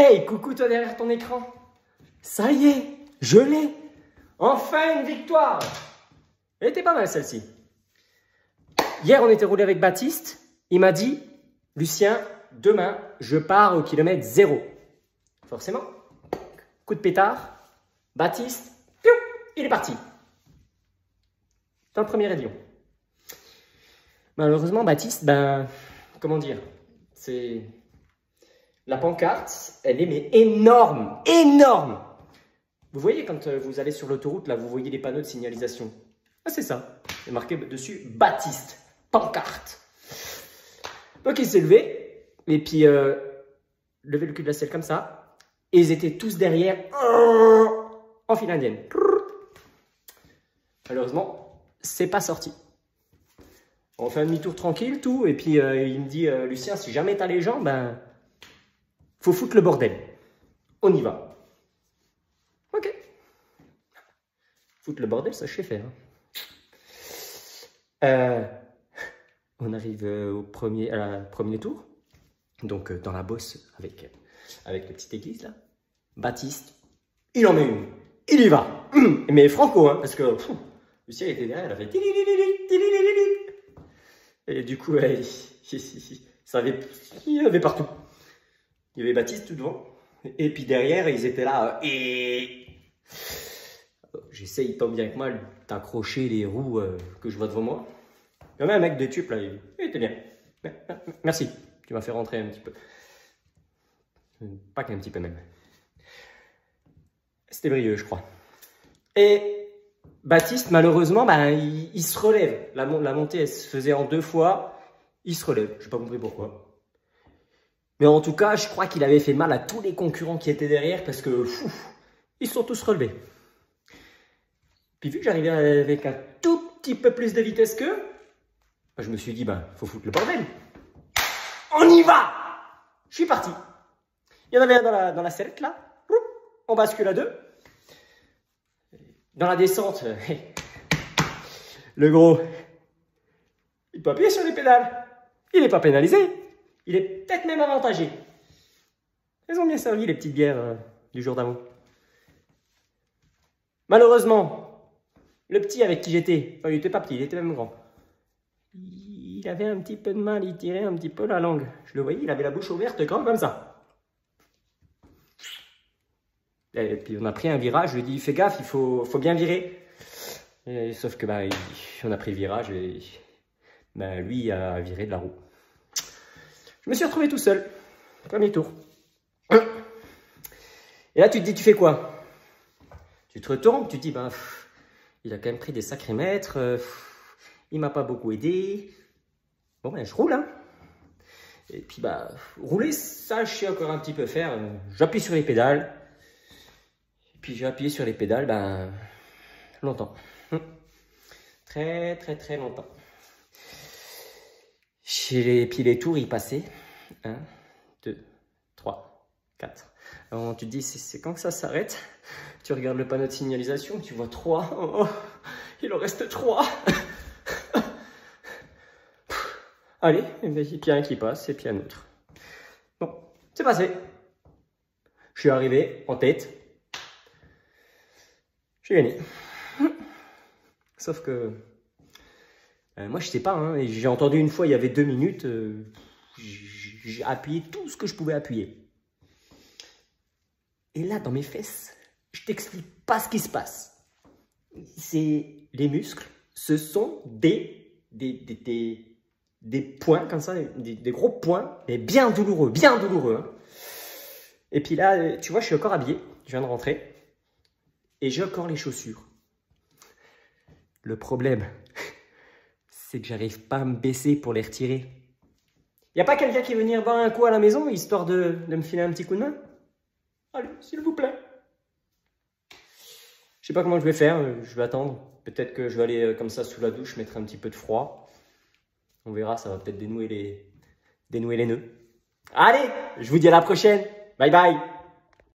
Hey, coucou toi derrière ton écran. Ça y est, je l'ai. Enfin une victoire. Elle était pas mal celle-ci. Hier, on était roulé avec Baptiste. Il m'a dit, Lucien, demain, je pars au kilomètre 0. Forcément, coup de pétard. Baptiste, piou, il est parti. Dans le premier avion. Malheureusement, Baptiste, comment dire, c'est... La pancarte, elle est mais énorme, énorme. Vous voyez quand vous allez sur l'autoroute, là, vous voyez les panneaux de signalisation. Ah, c'est ça. Il est marqué dessus Baptiste, pancarte. Donc il s'est levé, et puis levé le cul de la selle comme ça, et ils étaient tous derrière en file indienne. Malheureusement, c'est pas sorti. On fait un demi-tour tranquille, tout, et puis il me dit, Lucien, si jamais t'as les gens, faut foutre le bordel. On y va. Ok. Foutre le bordel, ça je sais faire. On arrive au premier tour. Donc dans la bosse avec la petite église là. Baptiste, il en met une. Il y va. Mais franco, hein, parce que Lucien était derrière, il a fait... Et du coup, il y avait partout. Il y avait Baptiste tout devant. Et puis derrière, ils étaient là. Et j'essaye tant bien que mal d'accrocher les roues que je vois devant moi. Il y avait un mec de tube là. Il était bien. Merci. Tu m'as fait rentrer un petit peu. Pas qu'un petit peu même. C'était brilleux, je crois. Et Baptiste, malheureusement, il se relève. La montée, elle se faisait en 2 fois. Il se relève. Je n'ai pas compris pourquoi. Mais en tout cas, je crois qu'il avait fait mal à tous les concurrents qui étaient derrière parce que ils se sont tous relevés. Puis vu que j'arrivais avec un tout petit peu plus de vitesse qu'eux, je me suis dit, faut foutre le bordel. On y va! Je suis parti. Il y en avait un dans la sellette là. On bascule à 2. Dans la descente, le gros, il peut appuyer sur les pédales. Il n'est pas pénalisé. Il est peut-être même avantagé. Elles ont bien servi les petites bières du jour d'avant. Malheureusement, le petit avec qui j'étais, il n'était pas petit, il était même grand. Il avait un petit peu de mal, il tirait un petit peu la langue. Je le voyais, il avait la bouche ouverte, grande comme ça. Et puis on a pris un virage, je lui ai dit, fais gaffe, il faut bien virer. Sauf que on a pris le virage et lui a viré de la roue. Je me suis retrouvé tout seul. Premier tour. Et là, tu te dis, tu fais quoi? Tu te retournes, tu te dis, il a quand même pris des sacrés mètres. Il m'a pas beaucoup aidé. Bon, je roule, hein. Et puis, rouler, ça, je sais encore un petit peu faire. J'appuie sur les pédales. Et puis, j'ai appuyé sur les pédales, longtemps. Très, très, très longtemps. Et puis les tours, ils passaient. 1, 2, 3, 4. Alors tu te dis, c'est quand que ça s'arrête? Tu regardes le panneau de signalisation, tu vois 3. Oh, il en reste 3. Allez, et puis il y a un qui passe, et puis un autre. Bon, c'est passé. Je suis arrivé en tête. J'ai gagné. Sauf que... moi, je sais pas, hein, j'ai entendu une fois, il y avait 2 minutes, j'ai appuyé tout ce que je pouvais appuyer. Et là, dans mes fesses, je t'explique pas ce qui se passe. C'est les muscles, ce sont des points comme ça, des gros points, mais bien douloureux, hein. Et puis là, tu vois, je suis encore habillé, je viens de rentrer, et j'ai encore les chaussures. Le problème... c'est que j'arrive pas à me baisser pour les retirer. Y a pas quelqu'un qui veut venir boire un coup à la maison, histoire de me filer un petit coup de main? Allez, s'il vous plaît. Je sais pas comment je vais faire, je vais attendre. Peut-être que je vais aller comme ça sous la douche, mettre un petit peu de froid. On verra, ça va peut-être dénouer les nœuds. Allez, je vous dis à la prochaine. Bye bye.